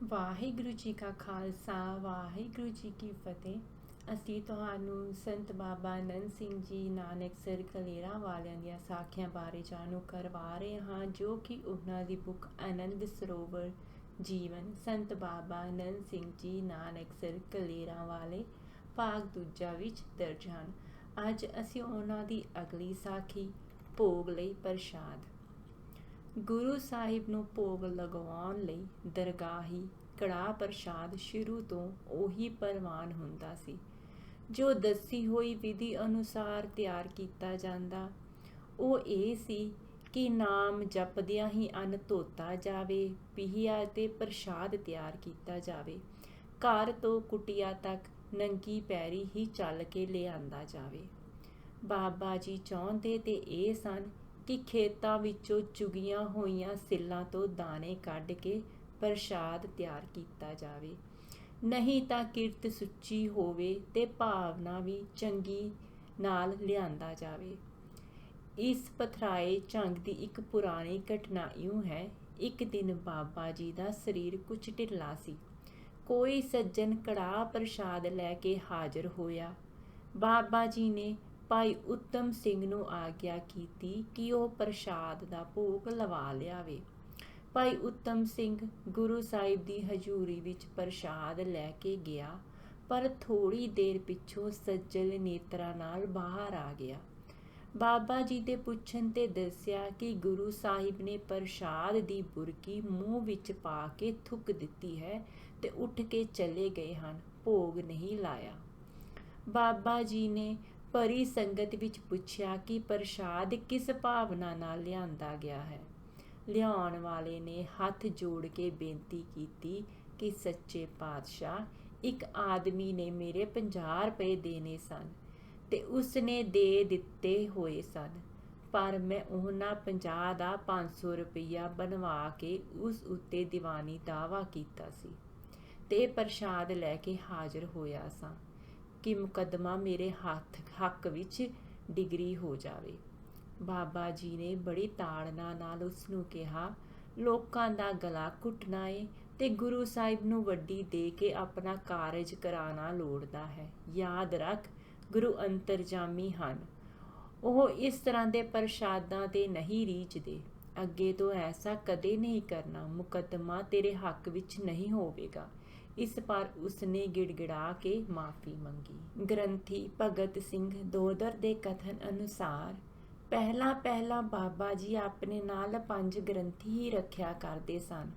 ਵਾਹਿਗੁਰੂ ਜੀ ਕਾ ਖਾਲਸਾ ਵਾਹਿਗੁਰੂ ਜੀ ਕੀ ਫਤਿਹ। ਅਸੀਂ ਤੁਹਾਨੂੰ ਸੰਤ ਬਾਬਾ ਆਨੰਦ ਸਿੰਘ ਜੀ ਨਾਨਕਸਰ ਕਲੇਰਾਂ ਵਾਲਿਆਂ ਦੀਆਂ ਸਾਖੀਆਂ ਬਾਰੇ ਜਾਣੂ ਕਰਵਾ ਰਹੇ ਹਾਂ, ਜੋ ਕਿ ਉਹਨਾਂ ਦੀ ਬੁੱਕ ਆਨੰਦ ਸਰੋਵਰ ਜੀਵਨ ਸੰਤ ਬਾਬਾ ਆਨੰਦ ਸਿੰਘ ਜੀ ਨਾਨਕਸਰ ਕਲੇਰਾਂ ਵਾਲੇ ਭਾਗ ਦੂਜਾ ਵਿੱਚ ਦਰਜ ਹਨ। ਅੱਜ ਅਸੀਂ ਉਹਨਾਂ ਦੀ ਅਗਲੀ ਸਾਖੀ ਭੋਗ ਲਈ ਪ੍ਰਸ਼ਾਦ। ਗੁਰੂ ਸਾਹਿਬ ਨੂੰ ਭੋਗ ਲਗਵਾਉਣ ਲਈ ਦਰਗਾਹੀ ਕੜਾਹ ਪ੍ਰਸ਼ਾਦ ਸ਼ੁਰੂ ਤੋਂ ਉਹੀ ਪ੍ਰਵਾਨ ਹੁੰਦਾ ਸੀ, ਜੋ ਦੱਸੀ ਹੋਈ ਵਿਧੀ ਅਨੁਸਾਰ ਤਿਆਰ ਕੀਤਾ ਜਾਂਦਾ। ਉਹ ਇਹ ਸੀ ਕਿ ਨਾਮ ਜਪਦਿਆਂ ਹੀ ਅੰਨ ਧੋਤਾ ਜਾਵੇ, ਪੀਹਿਆ ਤੇ ਪ੍ਰਸ਼ਾਦ ਤਿਆਰ ਕੀਤਾ ਜਾਵੇ। ਘਰ ਤੋਂ ਕੁਟੀਆ ਤੱਕ ਨੰਗੀ ਪੈਰੀ ਹੀ ਚੱਲ ਕੇ ਲਿਆਂਦਾ ਜਾਵੇ। ਬਾਬਾ ਜੀ ਚਾਹੁੰਦੇ ਤੇ ਇਹ ਸਨ ਕਿ ਖੇਤਾਂ ਵਿੱਚੋਂ ਚੁਗੀਆਂ ਹੋਈਆਂ ਸਿੱਲਾਂ ਤੋਂ ਦਾਣੇ ਕੱਢ ਕੇ ਪ੍ਰਸ਼ਾਦ ਤਿਆਰ ਕੀਤਾ ਜਾਵੇ, ਨਹੀਂ ਤਾਂ ਕਿਰਤ ਸੁੱਚੀ ਹੋਵੇ ਤੇ ਭਾਵਨਾ ਵੀ ਚੰਗੀ ਨਾਲ ਲਿਆਂਦਾ ਜਾਵੇ। ਇਸ ਪਥਰਾਏ ਝੰਗ ਦੀ ਇੱਕ ਪੁਰਾਣੀ ਘਟਨਾ ਇਉਂ ਹੈ। ਇੱਕ ਦਿਨ ਬਾਬਾ ਜੀ ਦਾ ਸਰੀਰ ਕੁਝ ਢਿੱਲਾ ਸੀ। ਕੋਈ ਸੱਜਣ ਕੜਾਹ ਪ੍ਰਸ਼ਾਦ ਲੈ ਕੇ ਹਾਜ਼ਰ ਹੋਇਆ। ਬਾਬਾ ਜੀ ਨੇ ਭਾਈ ਉੱਤਮ ਸਿੰਘ ਨੂੰ ਆਗਿਆ ਕੀਤੀ ਕਿ ਉਹ ਪ੍ਰਸ਼ਾਦ ਦਾ ਭੋਗ ਲਵਾ ਲਿਆਵੇ। ਭਾਈ ਉੱਤਮ ਸਿੰਘ ਗੁਰੂ ਸਾਹਿਬ ਦੀ ਹਜ਼ੂਰੀ ਵਿੱਚ ਪ੍ਰਸ਼ਾਦ ਲੈ ਕੇ ਗਿਆ, ਪਰ ਥੋੜ੍ਹੀ ਦੇਰ ਪਿੱਛੋਂ ਸੱਜਲ ਨੇਤਰਾਂ ਨਾਲ ਬਾਹਰ ਆ ਗਿਆ। ਬਾਬਾ ਜੀ ਦੇ ਪੁੱਛਣ ਤੇ ਦੱਸਿਆ ਕਿ ਗੁਰੂ ਸਾਹਿਬ ਨੇ ਪ੍ਰਸ਼ਾਦ ਦੀ ਬੁਰਕੀ ਮੂੰਹ ਵਿੱਚ ਪਾ ਕੇ ਥੁੱਕ ਦਿੱਤੀ ਹੈ ਤੇ ਉੱਠ ਕੇ ਚਲੇ ਗਏ ਹਨ, ਭੋਗ ਨਹੀਂ ਲਾਇਆ। ਬਾਬਾ ਜੀ ਨੇ ਭਰੀ ਸੰਗਤ ਵਿੱਚ ਪੁੱਛਿਆ ਕਿ ਪ੍ਰਸ਼ਾਦ ਕਿਸ ਭਾਵਨਾ ਨਾਲ ਲਿਆਂਦਾ ਗਿਆ ਹੈ। ਲਿਆਉਣ ਵਾਲੇ ਨੇ ਹੱਥ ਜੋੜ ਕੇ ਬੇਨਤੀ ਕੀਤੀ ਕਿ ਸੱਚੇ ਪਾਤਸ਼ਾਹ, ਇੱਕ ਆਦਮੀ ਨੇ ਮੇਰੇ 50 ਰੁਪਏ ਦੇਣੇ ਸਨ ਤੇ ਉਸਨੇ ਦੇ ਦਿੱਤੇ ਹੋਏ ਸਨ, ਪਰ ਮੈਂ ਉਹਨਾਂ 50 ਦਾ 500 ਰੁਪਈਆ ਬਣਵਾ ਕੇ ਉਸ ਉੱਤੇ ਦੀਵਾਨੀ ਦਾਅਵਾ ਕੀਤਾ ਸੀ ਤੇ ਪ੍ਰਸ਼ਾਦ ਲੈ ਕੇ ਹਾਜ਼ਰ ਹੋਇਆ ਸਾਂ ਕਿ ਮੁਕੱਦਮਾ ਮੇਰੇ ਹੱਕ ਵਿੱਚ ਡਿਗਰੀ ਹੋ ਜਾਵੇ। ਬਾਬਾ ਜੀ ਨੇ ਬੜੀ ਤਾੜਨਾ ਨਾਲ ਉਸ ਨੂੰ ਕਿਹਾ, ਲੋਕਾਂ ਦਾ ਗਲਾ ਘੁੱਟਣਾ ਏ ਤੇ ਗੁਰੂ ਸਾਹਿਬ ਨੂੰ ਵੱਡੀ ਦੇ ਕੇ ਆਪਣਾ ਕਾਰਜ ਕਰਾਉਣਾ ਲੋੜਦਾ ਹੈ। ਯਾਦ ਰੱਖ, ਗੁਰੂ ਅੰਤਰਜਾਮੀ ਹਨ, ਉਹ ਇਸ ਤਰ੍ਹਾਂ ਦੇ ਪ੍ਰਸ਼ਾਦਾਂ ਤੇ ਨਹੀਂ ਰੀਝਦੇ। ਅੱਗੇ ਤੋਂ ਐਸਾ ਕਦੇ ਨਹੀਂ ਕਰਨਾ, ਮੁਕੱਦਮਾ ਤੇਰੇ ਹੱਕ ਵਿੱਚ ਨਹੀਂ ਹੋਵੇਗਾ। ਇਸ ਪਰ ਉਸਨੇ ਗਿੜਗਿੜਾ ਕੇ ਮਾਫੀ ਮੰਗੀ। ਗ੍ਰੰਥੀ ਭਗਤ ਸਿੰਘ ਦੋਦਰ ਦੇ ਕਥਨ ਅਨੁਸਾਰ ਪਹਿਲਾਂ ਬਾਬਾ ਜੀ ਆਪਣੇ ਨਾਲ 5 ਗ੍ਰੰਥੀ ਹੀ ਰੱਖਿਆ ਕਰਦੇ ਸਨ,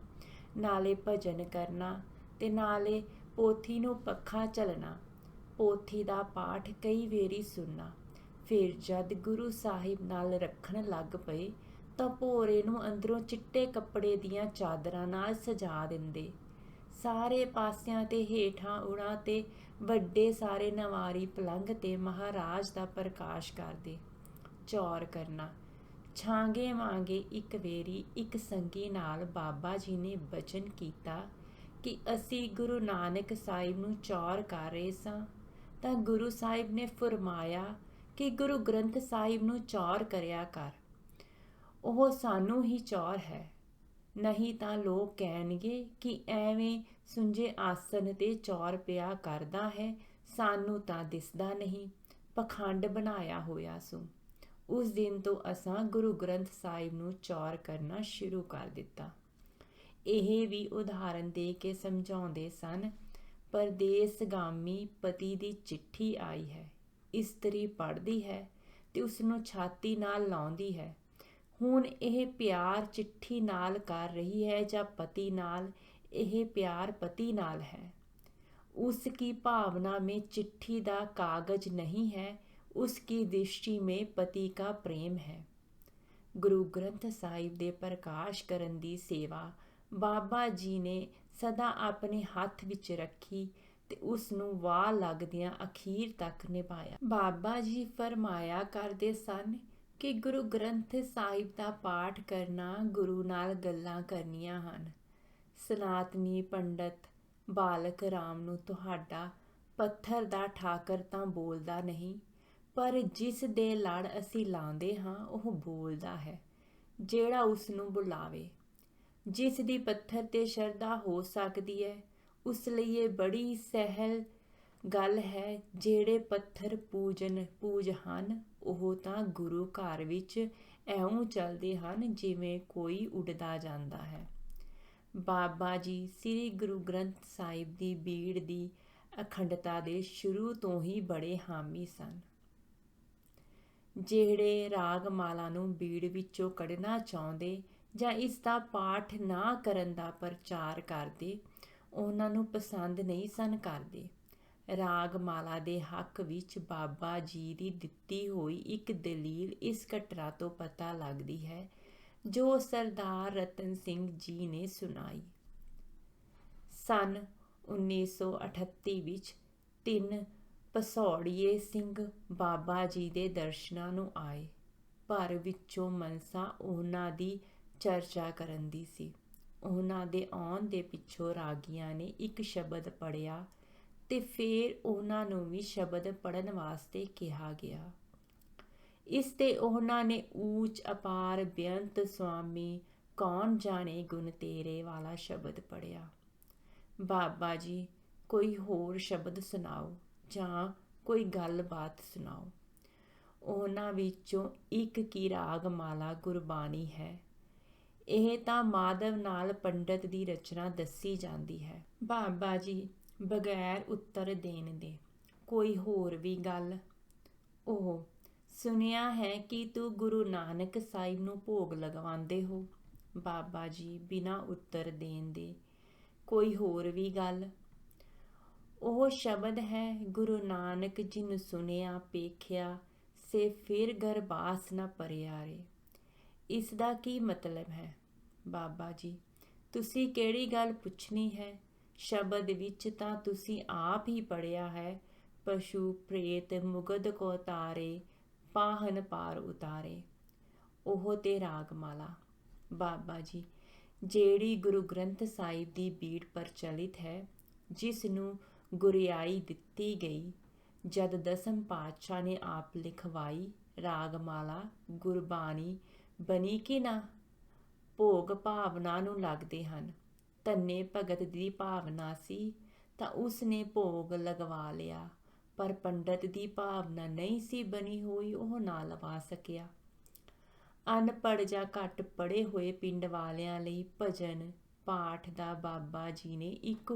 ਨਾਲੇ ਭਜਨ ਕਰਨਾ ਤੇ ਨਾਲੇ ਪੋਥੀ ਨੂੰ ਪੱਖਾ ਝੱਲਣਾ, ਪੋਥੀ ਦਾ ਪਾਠ ਕਈ ਵੇਰੀ ਸੁਣਨਾ। ਫਿਰ ਜਦ ਗੁਰੂ ਸਾਹਿਬ ਨਾਲ ਰੱਖਣ ਲੱਗ ਪਏ ਤਾਂ ਭੋਰੇ ਨੂੰ ਅੰਦਰੋਂ ਚਿੱਟੇ ਕੱਪੜੇ ਦੀਆਂ ਚਾਦਰਾਂ ਨਾਲ ਸਜਾ ਦਿੰਦੇ। ਸਾਰੇ ਪਾਸਿਆਂ ਤੇ ਹੇਠਾਂ ਉੜਾਂ ਤੇ ਵੱਡੇ ਸਾਰੇ ਨਵਾਰੀ ਪਲੰਘ ਤੇ ਮਹਾਰਾਜ ਦਾ ਪ੍ਰਕਾਸ਼ ਕਰਦੇ। ਚੌਰ ਕਰਨਾ। ਛਾਂਗੇ ਵਾਂਗੇ ਇੱਕ ਵੇਰੀ ਇੱਕ ਸੰਗੀ ਨਾਲ ਬਾਬਾ ਜੀ ਨੇ ਬਚਨ ਕੀਤਾ ਕਿ ਅਸੀਂ ਗੁਰੂ ਨਾਨਕ ਸਾਹਿਬ ਨੂੰ ਚੌਰ ਕਰ ਰਹੇ ਸਾਂ ਤਾਂ ਗੁਰੂ ਸਾਹਿਬ ਨੇ ਫਰਮਾਇਆ ਕਿ ਗੁਰੂ ਗ੍ਰੰਥ ਸਾਹਿਬ ਨੂੰ ਚੌਰ ਕਰਿਆ ਕਰ, ਉਹ ਸਾਨੂੰ ਹੀ ਚੌਰ ਹੈ, ਨਹੀਂ ਤਾਂ ਲੋਕ ਕਹਿਣਗੇ ਕਿ ਐਵੇਂ ਸੁੰਝੇ ਆਸਨ ਤੇ ਚੌਰ ਪਿਆ ਕਰਦਾ ਹੈ, ਸਾਨੂੰ ਤਾਂ ਦਿਸਦਾ ਨਹੀਂ, ਪਖੰਡ ਬਣਾਇਆ ਹੋਇਆ ਸੂ। ਉਸ ਦਿਨ ਤੋਂ ਅਸਾਂ ਗੁਰੂ ਗ੍ਰੰਥ ਸਾਹਿਬ ਨੂੰ ਚੌਰ ਕਰਨਾ ਸ਼ੁਰੂ ਕਰ ਦਿੱਤਾ। ਇਹ ਵੀ ਉਦਾਹਰਨ ਦੇ ਕੇ ਸਮਝਾਉਂਦੇ ਸਨ। ਪਰਦੇਸਗਾਮੀ ਪਤੀ ਦੀ ਚਿੱਠੀ ਆਈ ਹੈ, ਇਸਤਰੀ ਪੜ੍ਹਦੀ ਹੈ ਤੇ ਉਸਨੂੰ ਛਾਤੀ ਨਾਲ ਲਾਉਂਦੀ ਹੈ। ਹੁਣ ਇਹ ਪਿਆਰ ਚਿੱਠੀ ਨਾਲ ਕਰ ਰਹੀ ਹੈ ਜਾਂ ਪਤੀ ਨਾਲ? ਇਹ ਪਿਆਰ ਪਤੀ ਨਾਲ ਹੈ। ਉਸ ਕੀ ਭਾਵਨਾ में चिट्ठी ਦਾ कागज नहीं है, उसकी दृष्टि में पति का प्रेम है। ਗੁਰੂ ਗ੍ਰੰਥ ਸਾਹਿਬ ਦੇ ਪ੍ਰਕਾਸ਼ ਕਰਨ ਦੀ ਸੇਵਾ ਬਾਬਾ ਜੀ ਨੇ ਸਦਾ ਆਪਣੇ ਹੱਥ ਵਿੱਚ ਰੱਖੀ ਤੇ ਉਸ ਨੂੰ ਵਾਹ ਲੱਗਦਿਆਂ ਅਖੀਰ ਤੱਕ ਨਿਭਾਇਆ। ਬਾਬਾ ਜੀ ਫਰਮਾਇਆ ਕਰਦੇ ਸਨ ਕਿ ਗੁਰੂ ਗ੍ਰੰਥ ਸਾਹਿਬ ਦਾ ਪਾਠ ਕਰਨਾ ਗੁਰੂ ਨਾਲ ਗੱਲਾਂ ਕਰਨੀਆਂ ਹਨ। ਸਨਾਤਨੀ ਪੰਡਤ ਬਾਲਕ ਰਾਮ ਨੂੰ ਤੁਹਾਡਾ ਪੱਥਰ ਦਾ ਠਾਕਰ ਤਾਂ ਬੋਲਦਾ ਨਹੀਂ, ਪਰ ਜਿਸ ਦੇ ਲੜ ਅਸੀਂ ਲਾਉਂਦੇ ਹਾਂ ਉਹ ਬੋਲਦਾ ਹੈ, ਜਿਹੜਾ ਉਸ ਨੂੰ ਬੁਲਾਵੇ। ਜਿਸ ਦੀ ਪੱਥਰ ਤੇ ਸ਼ਰਧਾ ਹੋ ਸਕਦੀ ਹੈ, ਉਸ ਲਈ ਇਹ ਬੜੀ ਸਹਿਲ ਗੱਲ ਹੈ। ਜਿਹੜੇ ਪੱਥਰ ਪੂਜ ਹਨ, ਉਹ ਤਾਂ ਗੁਰੂ ਘਰ ਵਿੱਚ ਇਉਂ ਚੱਲਦੇ ਹਨ ਜਿਵੇਂ ਕੋਈ ਉੱਡਦਾ ਜਾਂਦਾ ਹੈ। ਬਾਬਾ ਜੀ ਸ੍ਰੀ ਗੁਰੂ ਗ੍ਰੰਥ ਸਾਹਿਬ ਦੀ ਬੀੜ ਦੀ ਅਖੰਡਤਾ ਦੇ ਸ਼ੁਰੂ ਤੋਂ ਹੀ ਬੜੇ ਹਾਮੀ ਸਨ। ਜਿਹੜੇ ਰਾਗਮਾਲਾ ਨੂੰ ਬੀੜ ਵਿੱਚੋਂ ਕੱਢਣਾ ਚਾਹੁੰਦੇ ਜਾਂ ਇਸ ਦਾ ਪਾਠ ਨਾ ਕਰਨ ਦਾ ਪ੍ਰਚਾਰ ਕਰਦੇ, ਉਹਨਾਂ ਨੂੰ ਪਸੰਦ ਨਹੀਂ ਸਨ ਕਰਦੇ। ਰਾਗਮਾਲਾ ਦੇ ਹੱਕ ਵਿੱਚ ਬਾਬਾ ਜੀ ਦੀ ਦਿੱਤੀ ਹੋਈ ਇੱਕ ਦਲੀਲ ਇਸ ਘਟਨਾ ਤੋਂ ਪਤਾ ਲੱਗਦੀ ਹੈ ਜੋ ਸਰਦਾਰ ਰਤਨ ਸਿੰਘ ਜੀ ਨੇ ਸੁਣਾਈ। ਸੰਨ 1938 ਵਿੱਚ 3 ਪਸੌੜੀਏ ਸਿੰਘ ਬਾਬਾ ਜੀ ਦੇ ਦਰਸ਼ਨਾਂ ਨੂੰ ਆਏ। ਭਰ ਵਿੱਚੋਂ ਮਨਸਾ ਉਹਨਾਂ ਦੀ ਚਰਚਾ ਕਰਨ ਦੀ ਸੀ। ਉਹਨਾਂ ਦੇ ਆਉਣ ਦੇ ਪਿੱਛੋਂ ਰਾਗੀਆਂ ਨੇ ਇੱਕ ਸ਼ਬਦ ਪੜ੍ਹਿਆ ਤੇ ਫਿਰ ਉਹਨਾਂ ਨੂੰ ਵੀ ਸ਼ਬਦ ਪੜ੍ਹਨ ਵਾਸਤੇ ਕਿਹਾ ਗਿਆ। ਇਸ ਤੇ ਉਹਨਾਂ ਨੇ ਊਚ ਅਪਾਰ ਬੇਅੰਤ ਸੁਆਮੀ ਕੌਣ ਜਾਣੇ ਗੁਣ ਤੇਰੇ ਵਾਲਾ ਸ਼ਬਦ ਪੜ੍ਹਿਆ। ਬਾਬਾ ਜੀ, ਕੋਈ ਹੋਰ ਸ਼ਬਦ ਸੁਣਾਓ ਜਾਂ ਕੋਈ ਗੱਲਬਾਤ ਸੁਣਾਓ। ਉਹਨਾਂ ਵਿੱਚੋਂ ਇੱਕ ਕੀ ਰਾਗਮਾਲਾ ਗੁਰਬਾਣੀ ਹੈ। ਇਹ ਤਾਂ ਮਾਧਵ ਨਾਲ ਪੰਡਤ ਦੀ ਰਚਨਾ ਦੱਸੀ ਜਾਂਦੀ ਹੈ। ਬਾਬਾ ਜੀ ਬਗੈਰ ਉੱਤਰ ਦੇਣ ਦੇ, ਕੋਈ ਹੋਰ ਵੀ ਗੱਲ। ਉਹ ਸੁਣਿਆ ਹੈ ਕਿ ਤੂੰ ਗੁਰੂ ਨਾਨਕ ਸਾਹਿਬ ਨੂੰ ਭੋਗ ਲਗਵਾਉਂਦੇ ਹੋ। ਬਾਬਾ ਜੀ ਬਿਨਾਂ ਉੱਤਰ ਦੇਣ ਦੇ, ਕੋਈ ਹੋਰ ਵੀ ਗੱਲ। ਉਹ ਸ਼ਬਦ ਹੈ, ਗੁਰੂ ਨਾਨਕ ਜਿਨ ਸੁਣਿਆ ਪੇਖਿਆ ਸੇ ਫਿਰ ਗਰਬਾਸ ਨਾ ਭਰਿਆ ਰੇ। ਇਸ ਦਾ ਕੀ ਮਤਲਬ ਹੈ? ਬਾਬਾ ਜੀ, ਤੁਸੀਂ ਕਿਹੜੀ ਗੱਲ ਪੁੱਛਣੀ ਹੈ? ਸ਼ਬਦ ਵਿੱਚ ਤਾਂ ਤੁਸੀਂ ਆਪ ਹੀ ਪੜ੍ਹਿਆ ਹੈ, ਪਸ਼ੂ ਪ੍ਰੇਤ ਮੁਗਧ ਕੋ ਤਾਰੇ ਪਾਹਨ ਪਾਰ ਉਤਾਰੇ। ਉਹ ਤੇ ਰਾਗਮਾਲਾ। ਬਾਬਾ ਜੀ, ਜਿਹੜੀ ਗੁਰੂ ਗ੍ਰੰਥ ਸਾਹਿਬ ਦੀ ਬੀੜ ਪ੍ਰਚਲਿਤ ਹੈ, ਜਿਸ ਨੂੰ ਗੁਰਿਆਈ ਦਿੱਤੀ ਗਈ, ਜਦ ਦਸਮ ਪਾਤਸ਼ਾਹ ਨੇ ਆਪ ਲਿਖਵਾਈ, ਰਾਗਮਾਲਾ ਗੁਰਬਾਣੀ ਬਣੀ ਕਿ ਨਾ? ਭੋਗ ਭਾਵਨਾ ਨੂੰ ਲੱਗਦੇ ਹਨ। ਧੰਨੇ ਭਗਤ ਦੀ ਭਾਵਨਾ ਸੀ ਤਾਂ ਉਸ ਨੇ ਭੋਗ ਲਗਵਾ ਲਿਆ, ਪਰ ਪੰਡਤ ਦੀ ਭਾਵਨਾ ਨਹੀਂ ਸੀ ਬਣੀ ਹੋਈ, ਉਹ ਨਾ ਲਵਾ ਸਕਿਆ। ਅਨਪੜ੍ਹ ਜਾਂ ਘੱਟ ਪੜ੍ਹੇ ਹੋਏ ਪਿੰਡ ਵਾਲਿਆਂ ਲਈ ਭਜਨ ਪਾਠ ਦਾ ਬਾਬਾ ਜੀ ਨੇ ਇੱਕ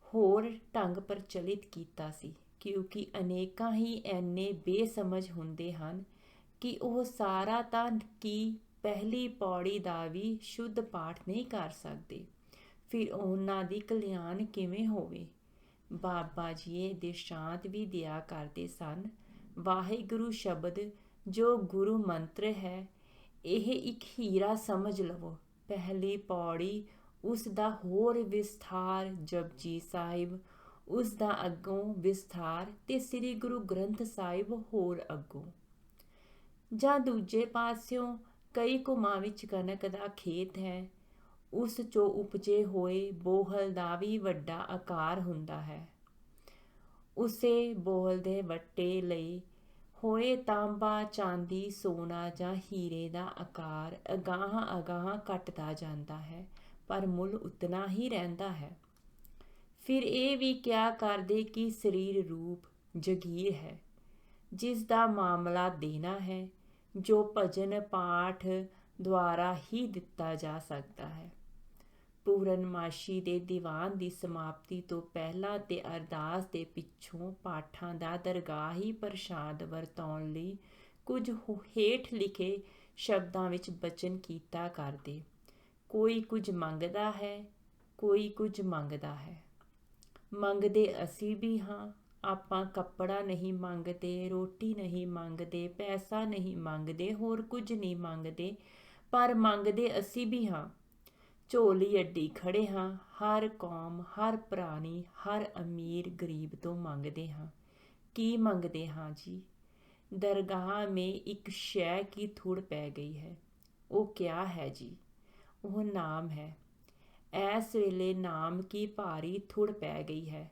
ਹੋਰ ਢੰਗ ਪ੍ਰਚਲਿਤ ਕੀਤਾ ਸੀ, ਕਿਉਂਕਿ ਅਨੇਕਾਂ ਹੀ ਇੰਨੇ ਬੇਸਮਝ ਹੁੰਦੇ ਹਨ ਕਿ ਉਹ ਸਾਰਾ ਤਾਂ ਕੀ ਪਹਿਲੀ ਪੌੜੀ ਦਾ ਵੀ ਸ਼ੁੱਧ ਪਾਠ ਨਹੀਂ ਕਰ ਸਕਦੇ, ਫਿਰ ਉਹਨਾਂ ਦੀ ਕਲਿਆਣ ਕਿਵੇਂ ਹੋਵੇ। ਬਾਬਾ ਜੀ ਇਹ ਦਿਸ਼ਾਂਤ ਵੀ ਦਿਆ ਕਰਦੇ ਸਨ, ਵਾਹਿਗੁਰੂ ਸ਼ਬਦ ਜੋ ਗੁਰੂ ਮੰਤਰ ਹੈ, ਇਹ ਇੱਕ ਹੀਰਾ ਸਮਝ ਲਵੋ। ਪਹਿਲੀ ਪੌੜੀ ਉਸ ਦਾ ਹੋਰ ਵਿਸਥਾਰ, ਜਪਜੀ ਸਾਹਿਬ ਉਸ ਦਾ ਅੱਗੋਂ ਵਿਸਥਾਰ ਤੇ ਸ੍ਰੀ ਗੁਰੂ ਗ੍ਰੰਥ ਸਾਹਿਬ ਹੋਰ ਅੱਗੋਂ। ਜਾਂ ਦੂਜੇ ਪਾਸਿਓਂ ਕਈ ਘੁਮਾਂ ਵਿੱਚ ਕਣਕ ਦਾ ਖੇਤ ਹੈ, ਉਸ 'ਚੋਂ ਉਪਜੇ ਹੋਏ ਬੋਹਲ ਦਾ ਵੀ ਵੱਡਾ ਆਕਾਰ ਹੁੰਦਾ ਹੈ। ਉਸੇ ਬੋਹਲ ਦੇ ਵੱਟੇ ਲਈ ਹੋਏ ਤਾਂਬਾ, ਚਾਂਦੀ, ਸੋਨਾ ਜਾਂ ਹੀਰੇ ਦਾ ਆਕਾਰ ਅਗਾਂਹ ਘਟਦਾ ਜਾਂਦਾ ਹੈ, ਪਰ ਮੁੱਲ ਉਤਨਾ ਹੀ ਰਹਿੰਦਾ ਹੈ। ਫਿਰ ਇਹ ਵੀ ਕਿਹਾ ਕਰਦੇ ਕਿ ਸਰੀਰ ਰੂਪ ਜਗੀਰ ਹੈ, ਜਿਸ ਦਾ ਮਾਮਲਾ ਦੇਣਾ ਹੈ, ਜੋ ਭਜਨ ਪਾਠ ਦੁਆਰਾ ਹੀ ਦਿੱਤਾ ਜਾ ਸਕਦਾ ਹੈ। ਪੂਰਨਮਾਸ਼ੀ ਦੇ ਦੀਵਾਨ ਦੀ ਸਮਾਪਤੀ ਤੋਂ ਪਹਿਲਾਂ ਤੇ ਅਰਦਾਸ ਦੇ ਪਿੱਛੋਂ ਪਾਠਾਂ ਦਾ ਦਰਗਾਹੀ ਪ੍ਰਸ਼ਾਦ ਵਰਤਾਉਣ ਲਈ ਕੁਝ ਹੇਠ ਲਿਖੇ ਸ਼ਬਦਾਂ ਵਿੱਚ ਬਚਨ ਕੀਤਾ ਕਰਦੇ। ਕੋਈ ਕੁਝ ਮੰਗਦਾ ਹੈ, ਕੋਈ ਕੁਝ ਮੰਗਦਾ ਹੈ। ਮੰਗਦੇ ਅਸੀਂ ਵੀ ਹਾਂ। ਆਪਾਂ ਕੱਪੜਾ ਨਹੀਂ ਮੰਗਦੇ, ਰੋਟੀ ਨਹੀਂ ਮੰਗਦੇ, ਪੈਸਾ ਨਹੀਂ ਮੰਗਦੇ, ਹੋਰ ਕੁਝ ਨਹੀਂ ਮੰਗਦੇ, ਪਰ ਮੰਗਦੇ ਅਸੀਂ ਵੀ ਹਾਂ। ਝੋਲੀ ਅੱਡੀ ਖੜੇ ਹਾਂ। ਹਰ ਕੌਮ, ਹਰ ਪ੍ਰਾਣੀ, ਹਰ ਅਮੀਰ ਗਰੀਬ ਤੋਂ ਮੰਗਦੇ ਹਾਂ। ਕੀ ਮੰਗਦੇ ਹਾਂ ਜੀ? ਦਰਗਾਹ ਮੇਂ ਇੱਕ ਸ਼ੈ ਕੀ ਥੁੜ ਪੈ ਗਈ ਹੈ। ਉਹ ਕਿਆ ਹੈ ਜੀ? ਉਹ ਨਾਮ ਹੈ। ਐਸ ਵੇਲੇ ਨਾਮ ਕੀ ਭਾਰੀ ਥੁੜ ਪੈ ਗਈ ਹੈ।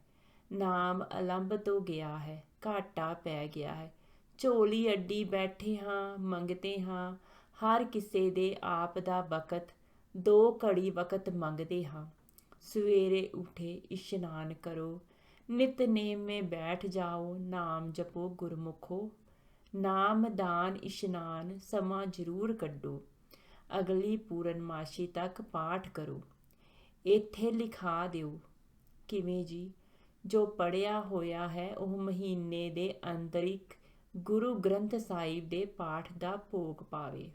ਨਾਮ ਅਲੰਭ ਤੋਂ ਗਿਆ ਹੈ, ਘਾਟਾ ਪੈ ਗਿਆ ਹੈ। ਝੋਲੀ ਅੱਡੀ ਬੈਠੇ ਹਾਂ, ਮੰਗਤੇ ਹਾਂ। ਹਰ ਕਿਸੇ ਦੇ ਆਪ ਦਾ ਵਕਤ 2 ਘੜੀ ਵਕਤ ਮੰਗਦੇ ਹਾਂ। ਸਵੇਰੇ ਉਠੇ ਇਸ਼ਨਾਨ ਕਰੋ, ਨਿਤਨੇਮ ਮੇਂ ਬੈਠ ਜਾਓ, ਨਾਮ ਜਪੋ ਗੁਰਮੁਖੋ। ਨਾਮ ਦਾਨ ਇਸ਼ਨਾਨ ਸਮਾਂ ਜ਼ਰੂਰ ਕੱਢੋ, ਅਗਲੀ ਪੂਰਨਮਾਸ਼ੀ ਤੱਕ ਪਾਠ ਕਰੋ। ਇੱਥੇ ਲਿਖਾ ਦਿਓ। ਕਿਵੇਂ ਜੀ? ਜੋ ਪੜ੍ਹਿਆ ਹੋਇਆ ਹੈ ਉਹ ਮਹੀਨੇ ਦੇ ਅੰਤਰਿਕ ਗੁਰੂ ਗ੍ਰੰਥ ਸਾਹਿਬ ਦੇ ਪਾਠ ਦਾ ਭੋਗ ਪਾਵੇ।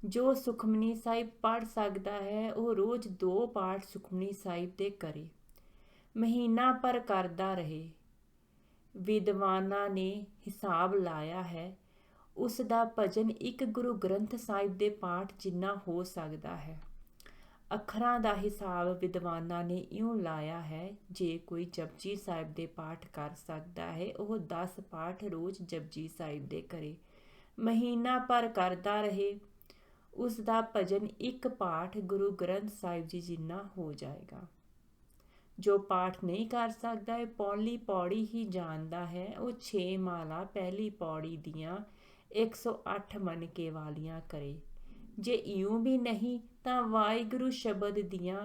ਜੋ ਸੁਖਮਨੀ ਸਾਹਿਬ ਪੜ੍ਹ ਸਕਦਾ ਹੈ ਉਹ ਰੋਜ਼ 2 ਪਾਠ ਸੁਖਮਨੀ ਸਾਹਿਬ ਦੇ ਕਰੇ, ਮਹੀਨਾ ਭਰ ਕਰਦਾ ਰਹੇ। ਵਿਦਵਾਨਾਂ ਨੇ ਹਿਸਾਬ ਲਾਇਆ ਹੈ, ਉਸ ਦਾ ਭਜਨ 1 ਗੁਰੂ ਗ੍ਰੰਥ ਸਾਹਿਬ ਦੇ ਪਾਠ ਜਿੰਨਾ ਹੋ ਸਕਦਾ ਹੈ। ਅੱਖਰਾਂ ਦਾ ਹਿਸਾਬ ਵਿਦਵਾਨਾਂ ਨੇ ਇਉਂ ਲਾਇਆ ਹੈ, ਜੇ ਕੋਈ ਜਪਜੀ ਸਾਹਿਬ ਦੇ ਪਾਠ ਕਰ ਸਕਦਾ ਹੈ ਉਹ 10 ਪਾਠ ਰੋਜ਼ ਜਪਜੀ ਸਾਹਿਬ ਦੇ ਕਰੇ, ਮਹੀਨਾ ਭਰ ਕਰਦਾ ਰਹੇ। ਉਸ ਦਾ ਭਜਨ 1 ਪਾਠ ਗੁਰੂ ਗ੍ਰੰਥ ਸਾਹਿਬ ਜੀ ਜਿੰਨਾ ਹੋ ਜਾਏਗਾ। ਜੋ ਪਾਠ ਨਹੀਂ ਕਰ ਸਕਦਾ, ਇਹ ਪੌਲੀ ਪੌੜੀ ਹੀ ਜਾਣਦਾ ਹੈ, ਉਹ 6 ਮਾਲਾ ਪਹਿਲੀ ਪੌੜੀ ਦੀਆਂ 108 ਮਣਕੇ ਵਾਲੀਆਂ ਕਰੇ। ਜੇ ਇਉਂ ਵੀ ਨਹੀਂ ਤਾਂ ਵਾਹਿਗੁਰੂ ਸ਼ਬਦ ਦੀਆਂ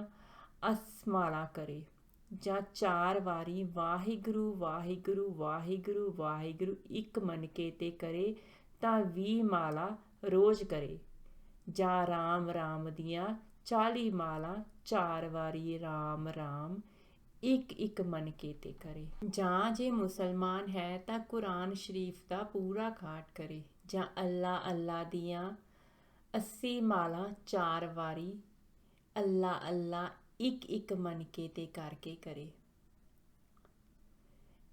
80 ਮਾਲਾ ਕਰੇ, ਜਾਂ 4 ਵਾਰੀ ਵਾਹਿਗੁਰੂ ਵਾਹਿਗੁਰੂ ਵਾਹਿਗੁਰੂ ਵਾਹਿਗੁਰੂ 1 ਮਣਕੇ ਤੇ ਕਰੇ ਤਾਂ 20 ਮਾਲਾ ਰੋਜ਼ ਕਰੇ, ਜਾਂ ਰਾਮ ਰਾਮ ਦੀਆਂ 40 ਮਾਲਾ 4 ਵਾਰੀ ਰਾਮ ਰਾਮ 1 ਮਣਕੇ ਤੇ ਕਰੇ। ਜਾਂ ਜੇ ਮੁਸਲਮਾਨ ਹੈ ਤਾਂ ਕੁਰਾਨ ਸ਼ਰੀਫ ਦਾ ਪੂਰਾ ਪਾਠ ਕਰੇ, ਜਾਂ ਅੱਲਾ ਅੱਲਾ ਦੀਆਂ 80 ਮਾਲਾ 4 ਵਾਰੀ ਅੱਲਾ ਅੱਲਾ 1 ਮਣਕੇ ਤੇ ਕਰਕੇ ਕਰੇ।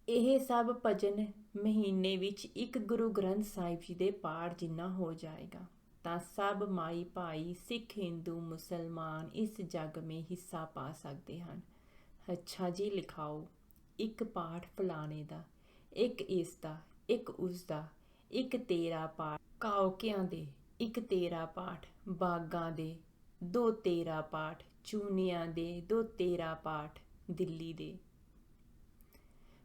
ਇਹ ਸਭ ਭਜਨ ਮਹੀਨੇ ਵਿੱਚ 1 ਗੁਰੂ ਗ੍ਰੰਥ ਸਾਹਿਬ ਜੀ ਦੇ ਪਾਠ ਜਿੰਨਾ ਹੋ ਜਾਏਗਾ ਤਾਂ ਸਭ ਮਾਈ ਭਾਈ ਸਿੱਖ ਹਿੰਦੂ ਮੁਸਲਮਾਨ ਇਸ ਜੱਗ ਮੇਂ ਹਿੱਸਾ ਪਾ ਸਕਦੇ ਹਨ। ਅੱਛਾ ਜੀ, ਲਿਖਾਓ। 1 ਪਾਠ ਫਲਾਣੇ ਦਾ, 1 ਇਸ ਦਾ, 1 ਉਸ ਦਾ, 1 ਤੇਰਾ ਪਾਠ ਕਾਉਕਿਆਂ ਦੇ, 1 ਤੇਰਾ ਪਾਠ ਬਾਗਾਂ ਦੇ, 2 ਤੇਰਾ ਪਾਠ ਚੂਨਿਆਂ ਦੇ, 2 ਤੇਰਾ ਪਾਠ ਦਿੱਲੀ ਦੇ।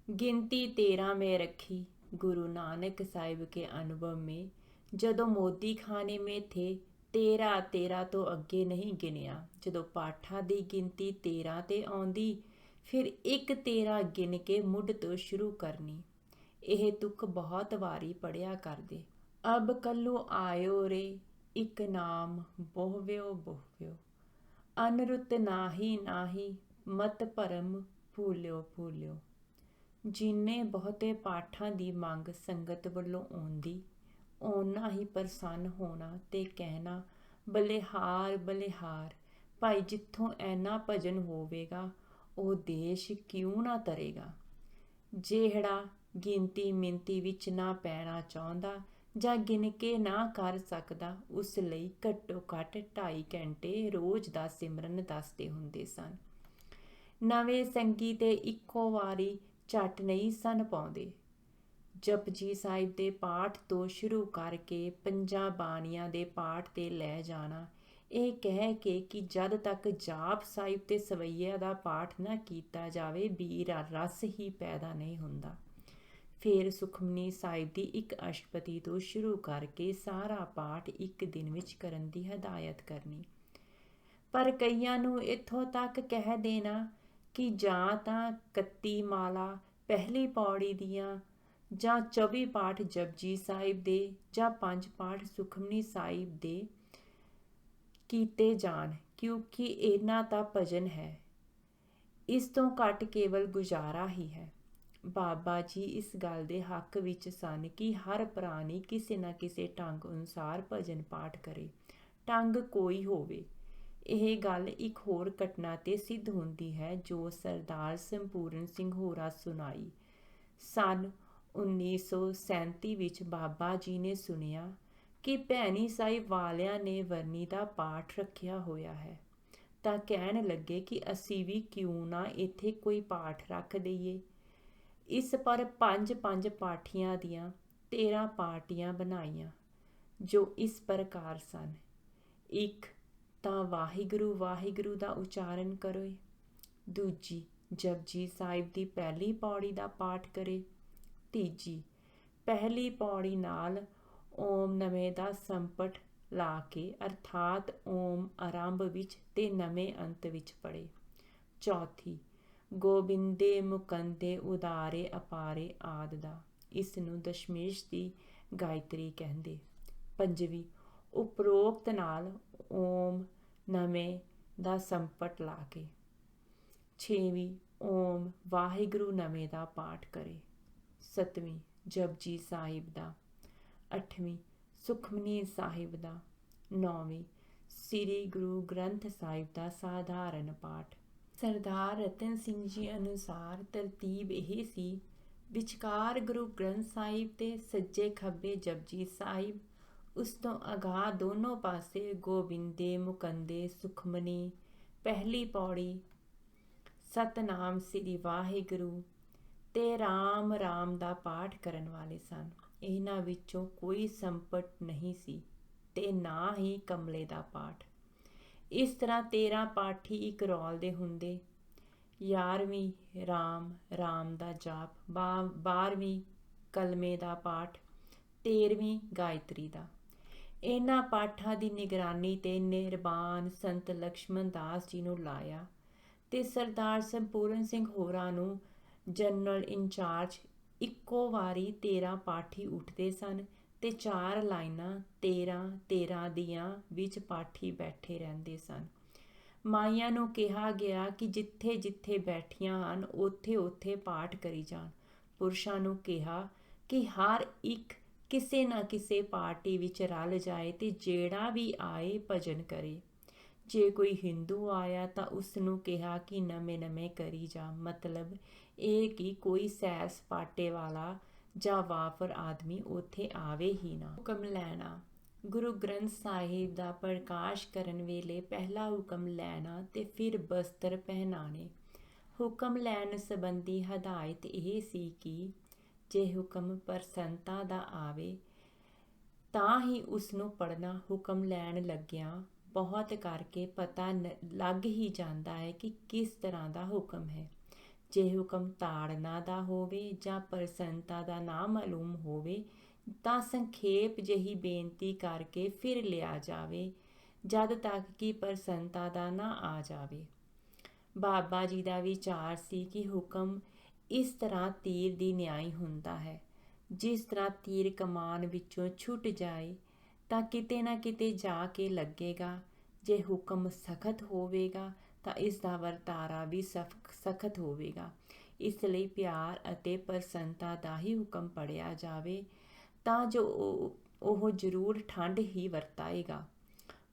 गिनती 13 में रखी गुरु नानक साहिब के अनुभव में, जदों मोदी खाने में थे 13 तो अगे नहीं गिनिया। जदों पाठां दी गिनती 13 ते आउंदी, फिर 1 13 गिन के मुढ़ तो शुरू करनी। यह तुक बहुत वारी पढ़िया करदे। अब कल्लू आयो रे एक नाम बोहव्यो बोहव्यो, अनरुत नाही नाही मत भरम भूलियो भूलियो। जिन्ने बहुते पाठां दी मंग संगत वल्लों आउंदी, उन्ना ही प्रसन्न होना ते कहना बलिहार बलिहार। भाई जिथों ऐना भजन होवेगा ਉਹ देश क्यों ना तरेगा। ਜਿਹੜਾ गिनती मिनती विच ना पैना चाहुंदा ਜਾਂ ਗਿਣ ਕੇ ਨਾ ਕਰ ਸਕਦਾ, ਉਸ ਲਈ ਘੱਟੋ ਘੱਟ 2.5 ਘੰਟੇ ਰੋਜ਼ ਦਾ ਸਿਮਰਨ ਦੱਸਦੇ ਹੁੰਦੇ ਸਨ। ਨਵੇਂ ਸੰਗੀ ਤੇ ਇੱਕੋ ਵਾਰੀ ਝੱਟ ਨਹੀਂ ਸਨ ਪਾਉਂਦੇ। ਜਪਜੀ ਸਾਹਿਬ ਦੇ ਪਾਠ ਤੋਂ ਸ਼ੁਰੂ ਕਰਕੇ 5 ਬਾਣੀਆਂ ਦੇ ਪਾਠ ਤੇ ਲੈ ਜਾਣਾ, ਇਹ ਕਹਿ ਕੇ ਕਿ ਜਦ ਤੱਕ ਜਾਪ ਸਾਹਿਬ ਤੇ ਸਵਈਆ ਦਾ ਪਾਠ ਨਾ ਕੀਤਾ ਜਾਵੇ ਬੀਰ ਰਸ ਹੀ ਪੈਦਾ ਨਹੀਂ ਹੁੰਦਾ। ਫਿਰ ਸੁਖਮਨੀ ਸਾਹਿਬ ਦੀ 1 ਅਸ਼ਟਪਦੀ ਤੋਂ ਸ਼ੁਰੂ ਕਰਕੇ ਸਾਰਾ ਪਾਠ 1 ਦਿਨ ਵਿੱਚ ਕਰਨ ਦੀ ਹਦਾਇਤ ਕਰਨੀ। ਪਰ ਕਈਆਂ ਨੂੰ ਇੱਥੋਂ ਤੱਕ ਕਹਿ ਦੇਣਾ ਕਿ ਜਾਂ ਤਾਂ 31 ਮਾਲਾ ਪਹਿਲੀ ਪੌੜੀ ਦੀਆਂ, ਜਾਂ 24 ਪਾਠ ਜਪਜੀ ਸਾਹਿਬ ਦੇ, ਜਾਂ 5 ਪਾਠ ਸੁਖਮਨੀ ਸਾਹਿਬ ਦੇ ਕੀਤੇ ਜਾਣ, ਕਿਉਂਕਿ ਇਹਨਾਂ ਤਾਂ ਭਜਨ ਹੈ। ਇਸ ਤੋਂ ਘੱਟ ਕੇਵਲ ਗੁਜ਼ਾਰਾ ਹੀ ਹੈ। ਬਾਬਾ ਜੀ ਇਸ ਗੱਲ ਦੇ ਹੱਕ ਵਿੱਚ ਸਨ ਕਿ ਹਰ ਪ੍ਰਾਣੀ ਕਿਸੇ ਨਾ ਕਿਸੇ ਢੰਗ ਅਨੁਸਾਰ ਭਜਨ ਪਾਠ ਕਰੇ, ਢੰਗ ਕੋਈ ਹੋਵੇ। ਇਹ ਗੱਲ ਇੱਕ ਹੋਰ ਘਟਨਾ ਤੇ ਸਿੱਧ ਹੁੰਦੀ ਹੈ ਜੋ ਸਰਦਾਰ ਸੰਪੂਰਨ ਸਿੰਘ ਹੋਰਾਂ ਸੁਣਾਈ। ਸਨ 1937 ਵਿੱਚ ਬਾਬਾ ਜੀ ਨੇ ਸੁਣਿਆ ਕਿ ਭੈਣੀ ਸਾਹਿਬ ਵਾਲਿਆਂ ਨੇ ਵਰਨੀ ਦਾ ਪਾਠ ਰੱਖਿਆ ਹੋਇਆ ਹੈ, ਤਾਂ ਕਹਿਣ ਲੱਗੇ ਕਿ ਅਸੀਂ ਵੀ ਕਿਉਂ ਨਾ ਇੱਥੇ ਕੋਈ ਪਾਠ ਰੱਖ ਦਈਏ। ਇਸ ਪਰ 5 ਪਾਠੀਆਂ ਦੀਆਂ 13 ਪਾਰਟੀਆਂ ਬਣਾਈਆਂ, ਜੋ ਇਸ ਪ੍ਰਕਾਰ ਸਨ। 1 ਤਾਂ ਵਾਹਿਗੁਰੂ ਵਾਹਿਗੁਰੂ ਦਾ ਉਚਾਰਨ ਕਰੇ। 2 ਜਪਜੀ ਸਾਹਿਬ ਦੀ ਪਹਿਲੀ ਪੌੜੀ ਦਾ ਪਾਠ ਕਰੇ। 3 ਪਹਿਲੀ ਪੌੜੀ ਨਾਲ ਓਮ ਨਮੇ ਦਾ ਸੰਪਟ ਲਾ ਕੇ ਅਰਥਾਤ ਓਮ ਆਰੰਭ ਵਿੱਚ ਤੇ ਨਵੇਂ ਅੰਤ ਵਿੱਚ ਪੜ੍ਹੇ। ਚੌਥੀ, ਗੋਬਿੰਦੇ ਮੁਕੰਦੇ ਉਦਾਰੇ ਅਪਾਰੇ ਆਦਿ ਦਾ, ਇਸ ਨੂੰ ਦਸ਼ਮੇਸ਼ ਦੀ ਗਾਇਤਰੀ ਕਹਿੰਦੇ। ਪੰਜਵੀਂ, ਉਪਰੋਕਤ ਨਾਲ ਓਮ ਨਵੇਂ ਦਾ ਸੰਪਟ ਲਾ ਕੇ। ਛੇਵੀਂ, ਓਮ ਵਾਹਿਗੁਰੂ ਨਵੇਂ ਦਾ ਪਾਠ ਕਰੇ। ਸੱਤਵੀਂ, ਜਪਜੀ ਸਾਹਿਬ ਦਾ। ਅੱਠਵੀਂ, ਸੁਖਮਨੀ ਸਾਹਿਬ ਦਾ। ਨੌਵੀਂ, ਸ੍ਰੀ ਗੁਰੂ ਗ੍ਰੰਥ ਸਾਹਿਬ ਦਾ ਸਾਧਾਰਨ ਪਾਠ। ਸਰਦਾਰ ਰਤਨ ਸਿੰਘ ਜੀ ਅਨੁਸਾਰ ਤਰਤੀਬ ਇਹ ਸੀ, ਵਿਚਕਾਰ ਗੁਰੂ ਗ੍ਰੰਥ ਸਾਹਿਬ ਤੇ ਸੱਜੇ ਖੱਬੇ ਜਪਜੀ ਸਾਹਿਬ, ਉਸ ਤੋਂ ਅਗਾਂਹ ਦੋਨੋਂ ਪਾਸੇ ਗੋਬਿੰਦੇ ਮੁਕੰਦੇ ਸੁਖਮਨੀ, ਪਹਿਲੀ ਪੌੜੀ ਸਤਨਾਮ ਸ੍ਰੀ ਵਾਹਿਗੁਰੂ ਤੇ ਰਾਮ ਰਾਮ ਦਾ ਪਾਠ ਕਰਨ ਵਾਲੇ ਸਨ। ਇਹਨਾਂ ਵਿੱਚੋਂ ਕੋਈ ਸੰਪਟ ਨਹੀਂ ਸੀ ਤੇ ਨਾ ਹੀ ਕਮਲੇ ਦਾ ਪਾਠ। ਇਸ ਤਰ੍ਹਾਂ 13 ਪਾਠੀ ਇੱਕ ਰੌਲ ਦੇ ਹੁੰਦੇ। 11ਵੀਂ ਰਾਮ ਰਾਮ ਦਾ ਜਾਪ, 12ਵੀਂ ਕਲਮੇ ਦਾ ਪਾਠ, 13ਵੀਂ ਗਾਇਤਰੀ ਦਾ। ਇਹਨਾਂ ਪਾਠਾਂ ਦੀ ਨਿਗਰਾਨੀ ਤੇ ਨਿਰਬਾਨ ਸੰਤ ਲਕਸ਼ਮਣ ਦਾਸ ਜੀ ਨੂੰ ਲਾਇਆ ਤੇ ਸਰਦਾਰ ਸੰਪੂਰਨ ਸਿੰਘ ਹੋਰਾਂ ਨੂੰ ਜਨਰਲ ਇੰਚਾਰਜ। ਇੱਕੋ ਵਾਰੀ 13 ਪਾਠੀ ਉੱਠਦੇ ਸਨ ਤੇ 4 ਲਾਈਨਾਂ 13 ਦੀਆਂ ਵਿੱਚ ਪਾਠੀ ਬੈਠੇ ਰਹਿੰਦੇ ਸਨ। ਮਾਈਆਂ ਨੂੰ ਕਿਹਾ ਗਿਆ ਕਿ ਜਿੱਥੇ ਜਿੱਥੇ ਬੈਠੀਆਂ ਹਨ ਉੱਥੇ ਉੱਥੇ ਪਾਠ ਕਰੀ ਜਾਣ। ਪੁਰਸ਼ਾਂ ਨੂੰ ਕਿਹਾ ਕਿ ਹਰ ਇੱਕ ਕਿਸੇ ਨਾ ਕਿਸੇ ਪਾਰਟੀ ਵਿੱਚ ਰਲ ਜਾਏ ਤੇ ਜਿਹੜਾ ਵੀ ਆਏ ਭਜਨ ਕਰੇ। ਜੇ ਕੋਈ ਹਿੰਦੂ ਆਇਆ ਤਾਂ ਉਸ ਨੂੰ ਕਿਹਾ ਕਿ ਨਵੇਂ ਕਰੀ ਜਾ, ਮਤਲਬ ਇਹ ਕਿ ਕੋਈ ਸੈਰ ਸਪਾਟੇ ਵਾਲਾ ਜਾਂ ਵਾਫਰ ਆਦਮੀ ਉੱਥੇ ਆਵੇ ਹੀ ਨਾ। ਹੁਕਮ ਲੈਣਾ। ਗੁਰੂ ਗ੍ਰੰਥ ਸਾਹਿਬ ਦਾ ਪ੍ਰਕਾਸ਼ ਕਰਨ ਵੇਲੇ ਪਹਿਲਾ ਹੁਕਮ ਲੈਣਾ ਤੇ ਫਿਰ ਬਸਤਰ ਪਹਿਨਾਣੇ। ਹੁਕਮ ਲੈਣ ਸੰਬੰਧੀ ਹਦਾਇਤ ਇਹ ਸੀ ਕਿ ਜੇ ਹੁਕਮ ਪ੍ਰਸੰਨਤਾ ਦਾ ਆਵੇ ਤਾਂ ਹੀ ਉਸ ਨੂੰ ਪੜ੍ਹਨਾ। ਹੁਕਮ ਲੈਣ ਲੱਗਿਆਂ ਬਹੁਤ ਕਰਕੇ ਪਤਾ ਲੱਗ ਹੀ ਜਾਂਦਾ ਹੈ ਕਿ ਕਿਸ ਤਰ੍ਹਾਂ ਦਾ ਹੁਕਮ ਹੈ। ਜੇ ਹੁਕਮ ਤਾੜਨਾ ਦਾ ਹੋਵੇ ਜਾਂ ਪ੍ਰਸੰਨਤਾ ਦਾ ਨਾ ਮਾਲੂਮ ਹੋਵੇ ਤਾਂ ਸੰਖੇਪ ਜਿਹੀ ਬੇਨਤੀ ਕਰਕੇ ਫਿਰ ਲਿਆ ਜਾਵੇ ਜਦ ਤੱਕ ਕਿ ਪ੍ਰਸੰਨਤਾ ਦਾ ਨਾ ਆ ਜਾਵੇ। ਬਾਬਾ ਜੀ ਦਾ ਵਿਚਾਰ ਸੀ ਕਿ ਹੁਕਮ ਇਸ ਤਰ੍ਹਾਂ ਤੀਰ ਦੀ ਨਿਆਈ ਹੁੰਦਾ ਹੈ। ਜਿਸ ਤਰ੍ਹਾਂ ਤੀਰ ਕਮਾਨ ਵਿੱਚੋਂ ਛੁੱਟ ਜਾਏ ਤਾਂ ਕਿਤੇ ਨਾ ਕਿਤੇ ਜਾ ਕੇ ਲੱਗੇਗਾ। ਜੇ ਹੁਕਮ ਸਖਤ ਹੋਵੇਗਾ ਤਾਂ ਇਸ ਦਾ ਵਰਤਾਰਾ ਵੀ ਸਖਤ ਹੋਵੇਗਾ। ਇਸ ਲਈ ਪਿਆਰ ਅਤੇ ਪ੍ਰਸੰਨਤਾ ਦਾ ਹੀ ਹੁਕਮ ਪੜ੍ਹਿਆ ਜਾਵੇ ਤਾਂ ਜੋ ਉਹ ਜ਼ਰੂਰ ਠੰਡ ਹੀ ਵਰਤਾਏਗਾ।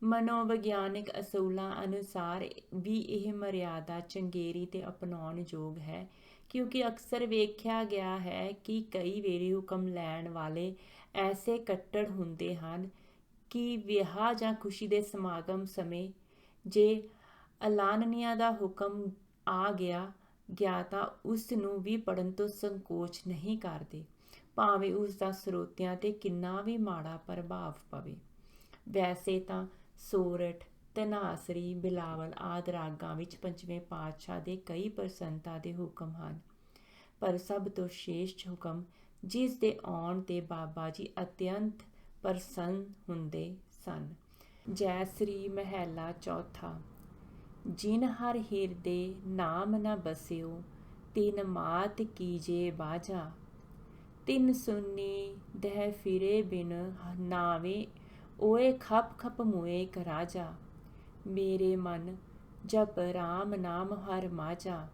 ਮਨੋਵਿਗਿਆਨਿਕ ਅਸੂਲਾਂ ਅਨੁਸਾਰ ਵੀ ਇਹ ਮਰਿਆਦਾ ਚੰਗੇਰੀ ਤੇ ਅਪਣਾਉਣ ਯੋਗ ਹੈ, ਕਿਉਂਕਿ ਅਕਸਰ ਵੇਖਿਆ ਗਿਆ ਹੈ ਕਿ ਕਈ ਵੇਰੀ ਹੁਕਮ ਲੈਣ ਵਾਲੇ ਐਸੇ ਕੱਟੜ ਹੁੰਦੇ ਹਨ ਕਿ ਵਿਆਹ ਜਾਂ ਖੁਸ਼ੀ ਦੇ ਸਮਾਗਮ ਸਮੇਂ ਜੇ ਐਲਾਨੀਆ ਦਾ ਹੁਕਮ ਆ ਗਿਆ ਤਾਂ ਉਸ ਨੂੰ ਵੀ ਪੜ੍ਹਨ ਤੋਂ ਸੰਕੋਚ ਨਹੀਂ ਕਰਦੇ, ਭਾਵੇਂ ਉਸ ਦਾ ਸਰੋਤਿਆਂ ਤੇ ਕਿੰਨਾ ਵੀ ਮਾੜਾ ਪ੍ਰਭਾਵ ਪਵੇ। ਵੈਸੇ ਤਾਂ ਸੋਰਠ, ਧਨਾਸਰੀ, ਬਿਲਾਵਲ ਆਦਿ ਰਾਗਾਂ ਵਿੱਚ ਪੰਜਵੇਂ ਪਾਤਸ਼ਾਹ ਦੇ ਕਈ ਪ੍ਰਸੰਨਤਾ ਦੇ ਹੁਕਮ ਹਨ, ਪਰ ਸਭ ਤੋਂ ਸ਼੍ਰੇਸ਼ਟ ਹੁਕਮ ਜਿਸ ਦੇ ਆਉਣ ਤੇ ਬਾਬਾ ਜੀ ਅਤਿਅੰਤ ਪ੍ਰਸੰਨ ਹੁੰਦੇ ਸਨ। ਜੈ ਸ੍ਰੀ ਮਹਿਲਾ ਚੌਥਾ। ਜਿਨ ਹਰ ਹਿਰਦੇ ਨਾਮ ਨ ਬਸਿਓ, ਤਿਨ ਮਾਤ ਕੀਜੇ ਬਾਝਾ। ਤਿਨ ਸੁਨੀ ਦਹਿ ਫਿਰੇ ਬਿਨ ਨਾਵੇ, ਓਏ ਖਪ ਖਪ ਮੁਏ ਰਾਜਾ। ਮੇਰੇ ਮਨ ਜਪ ਰਾਮ ਨਾਮ ਹਰ ਮਾਝਾ।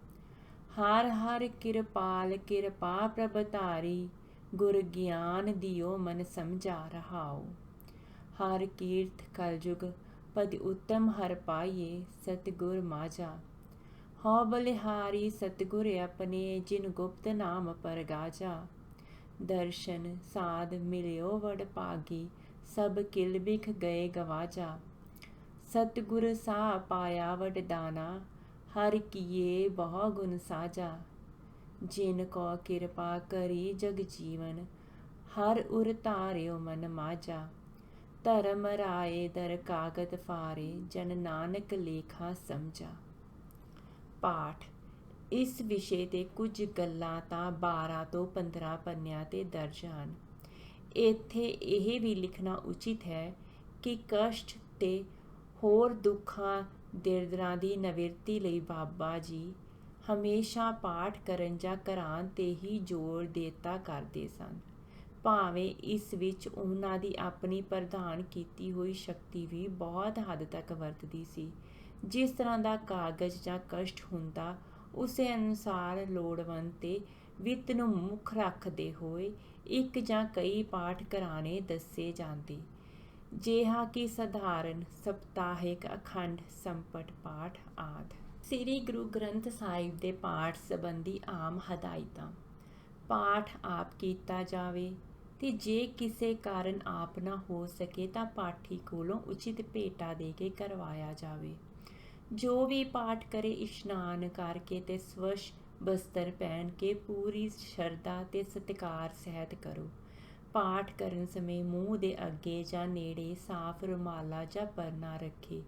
ਹਰ ਹਰ ਕਿਰਪਾਲ ਕਿਰਪਾ ਪ੍ਰਭ ਧਾਰੀ, ਗੁਰ ਗਿਆਨ ਦਿਓ ਮਨ ਸਮਝਾ ਰਹਾਓ। ਹਰ ਕੀਰਤ ਕਲਯੁਗ ਪਦ ਉੱਤਮ ਹਰ ਪਾਈਏ, ਸਤਿਗੁਰ ਮਾਝਾ। ਹਉ ਬਲਿਹਾਰੀ ਸਤਿਗੁਰ ਆਪਣੇ, ਜਿਨ ਗੁਪਤ ਨਾਮ ਪਰਗਾਜਾ। ਦਰਸ਼ਨ ਸਾਧ ਮਿਲਿਓ ਵਡ ਭਾਗੀ, ਸਭ ਕਿਲ ਬਿਖ ਗਏ ਗਵਾਜਾ। ਸਤਿਗੁਰ ਸਾਹ ਪਾਇਆ ਵਡਦਾਨਾ, ਹਰ ਕੀਏ ਬਹੁ ਗੁਣ ਸਾਜਾ। ਜਿਨ ਕੋ ਕਿਰਪਾ ਕਰੀ ਜਗ ਜੀਵਨ, ਹਰ ਉਰ ਧਾਰਿਓ ਮਨ ਮਾਝਾ। ਧਰਮ ਰਾਏ ਦਰ ਕਾਗਦ ਫਾਰੇ, ਜਨ ਨਾਨਕ ਲੇਖਾ ਸਮਝਾ। ਪਾਠ। ਇਸ ਵਿਸ਼ੇ ਤੇ ਕੁਝ ਗੱਲਾਂ ਤਾਂ 12 ਤੋਂ 15 ਪੰਨਿਆਂ ਤੇ ਦਰਜ ਹਨ। ਇੱਥੇ ਇਹ ਵੀ ਲਿਖਣਾ ਉਚਿਤ ਹੈ ਕਿ ਕਸ਼ਟ ਤੇ ਹੋਰ ਦੁੱਖਾਂ ਦਰਦਾਂ ਦੀ ਨਿਵਰਤੀ ਲਈ ਬਾਬਾ ਜੀ ਹਮੇਸ਼ਾ ਪਾਠ ਕਰਨ ਜਾਂ ਕਰਾਨ 'ਤੇ ਹੀ ਜ਼ੋਰ ਦਿੱਤਾ ਕਰਦੇ ਸਨ, ਭਾਵੇਂ ਇਸ ਵਿੱਚ ਉਹਨਾਂ ਦੀ ਆਪਣੀ ਪ੍ਰਦਾਨ ਕੀਤੀ ਹੋਈ ਸ਼ਕਤੀ ਵੀ ਬਹੁਤ ਹੱਦ ਤੱਕ ਵਰਤਦੀ ਸੀ। ਜਿਸ ਤਰ੍ਹਾਂ ਦਾ ਕਾਗਜ਼ ਜਾਂ ਕਸ਼ਟ ਹੁੰਦਾ, ਉਸੇ ਅਨੁਸਾਰ ਲੋੜਵੰਦ ਤੇ ਵਿੱਤ ਨੂੰ ਮੁੱਖ ਰੱਖਦੇ ਹੋਏ ਇੱਕ ਜਾਂ ਕਈ ਪਾਠ ਘਰਾਣੇ ਦੱਸੇ ਜਾਂਦੇ, ਜਿਹਾ ਕਿ ਸਧਾਰਨ, ਸਪਤਾਹਿਕ, ਅਖੰਡ, ਸੰਪਟ ਪਾਠ ਆਦਿ। ਸ੍ਰੀ ਗੁਰੂ ਗ੍ਰੰਥ ਸਾਹਿਬ ਦੇ ਪਾਠ ਸੰਬੰਧੀ ਆਮ ਹਦਾਇਤਾਂ। ਪਾਠ ਆਪ ਕੀਤਾ ਜਾਵੇ ਤੇ ਜੇ ਕਿਸੇ ਕਾਰਨ ਆਪ ਨਾ ਹੋ ਸਕੇ ਤਾਂ ਪਾਠੀ ਕੋਲੋਂ ਉਚਿਤ ਭੇਟਾ ਦੇ ਕੇ ਕਰਵਾਇਆ ਜਾਵੇ। ਜੋ ਵੀ ਪਾਠ ਕਰੇ ਇਸ਼ਨਾਨ ਕਰਕੇ ਤੇ ਸਵੱਛ ਬਸਤਰ ਪਹਿਨ ਕੇ ਪੂਰੀ ਸ਼ਰਧਾ ਤੇ ਸਤਿਕਾਰ ਸਹਿਤ ਕਰੋ। ਪਾਠ ਕਰਨ ਸਮੇਂ ਮੂੰਹ ਦੇ ਅੱਗੇ ਜਾਂ ਨੇੜੇ ਸਾਫ਼ ਰੁਮਾਲਾ ਜਾਂ ਪਰਨਾ ਰੱਖੇ,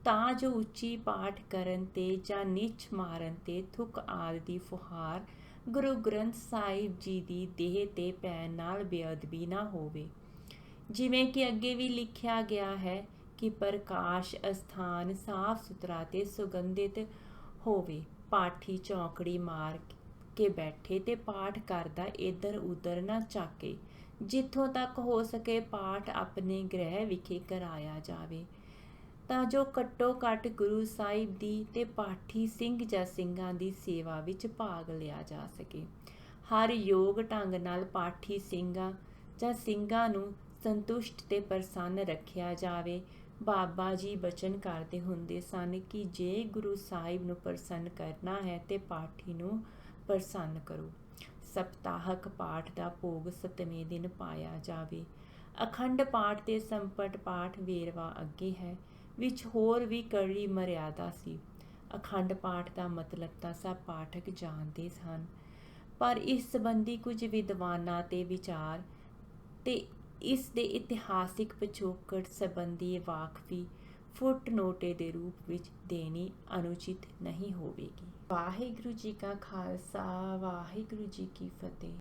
ਤਾਂ ਜੋ ਉੱਚੀ ਪਾਠ ਕਰਨ ਤੇ ਜਾਂ ਨਿੱਛ ਮਾਰਨ ਤੇ ਥੁੱਕ ਆਦਿ ਦੀ ਫੁਹਾਰ ਗੁਰੂ ਗ੍ਰੰਥ ਸਾਹਿਬ ਜੀ ਦੀ ਦੇਹ ਤੇ ਪੈਣ ਨਾਲ ਬੇਅਦਬੀ ਨਾ ਹੋਵੇ। ਜਿਵੇਂ ਕਿ ਅੱਗੇ ਵੀ ਲਿਖਿਆ ਗਿਆ ਹੈ ਕਿ ਪ੍ਰਕਾਸ਼ ਅਸਥਾਨ ਸਾਫ਼ ਸੁਥਰਾ ਤੇ ਸੁਗੰਧਿਤ ਹੋਵੇ। ਪਾਠੀ ਚੌਂਕੜੀ ਮਾਰ ਕੇ ਬੈਠੇ ਤੇ ਪਾਠ ਕਰਦਾ ਇੱਧਰ ਉੱਧਰ ਨਾ ਝਾਕੇ। ਜਿੱਥੋਂ ਤੱਕ ਹੋ ਸਕੇ ਪਾਠ ਆਪਣੇ ਗ੍ਰਹਿ ਵਿਖੇ ਕਰਾਇਆ ਜਾਵੇ, ਤਾਂ ਜੋ ਘੱਟੋ ਘੱਟ ਗੁਰੂ ਸਾਹਿਬ ਦੀ ਤੇ ਪਾਠੀ ਸਿੰਘ ਜਾਂ ਸਿੰਘਾਂ ਦੀ ਸੇਵਾ ਵਿੱਚ ਭਾਗ ਲਿਆ ਜਾ ਸਕੇ। ਹਰ ਯੋਗ ਢੰਗ ਨਾਲ ਪਾਠੀ ਸਿੰਘਾਂ ਜਾਂ ਸਿੰਘਾਂ ਨੂੰ ਸੰਤੁਸ਼ਟ ਤੇ ਪ੍ਰਸੰਨ ਰੱਖਿਆ ਜਾਵੇ। ਬਾਬਾ ਜੀ ਬਚਨ ਕਰਦੇ ਹੁੰਦੇ ਸਨ ਕਿ ਜੇ ਗੁਰੂ ਸਾਹਿਬ ਨੂੰ ਪ੍ਰਸੰਨ ਕਰਨਾ ਹੈ ਤੇ ਪਾਠੀ ਨੂੰ ਪ੍ਰਸੰਨ ਕਰੋ। ਸਪਤਾਹਕ ਪਾਠ ਦਾ ਭੋਗ 7ਵੇਂ ਦਿਨ ਪਾਇਆ ਜਾਵੇ। ਅਖੰਡ ਪਾਠ ਤੇ ਸੰਪਟ ਪਾਠ ਵੇਰਵਾ ਅੱਗੇ ਹੈ, ਵਿੱਚ ਹੋਰ ਵੀ ਕੜੀ ਮਰਿਆਦਾ ਸੀ। ਅਖੰਡ ਪਾਠ ਦਾ ਮਤਲਬ ਤਾਂ ਸਭ ਪਾਠਕ ਜਾਣਦੇ ਹਨ, ਪਰ ਇਸ ਸੰਬੰਧੀ ਕੁਝ ਵਿਦਵਾਨਾਂ ਦੇ ਵਿਚਾਰ ਤੇ ਇਸ ਦੇ ਇਤਿਹਾਸਿਕ ਪਿਛੋਕੜ ਸੰਬੰਧੀ ਵਾਕਫੀ ਫੁੱਟਨੋਟੇ ਦੇ ਰੂਪ ਵਿੱਚ ਦੇਣੀ ਅਨੁਚਿਤ ਨਹੀਂ ਹੋਵੇਗੀ। ਵਾਹਿਗੁਰੂ ਜੀ ਕਾ ਖਾਲਸਾ, ਵਾਹਿਗੁਰੂ ਜੀ ਕੀ ਫਤਿਹ।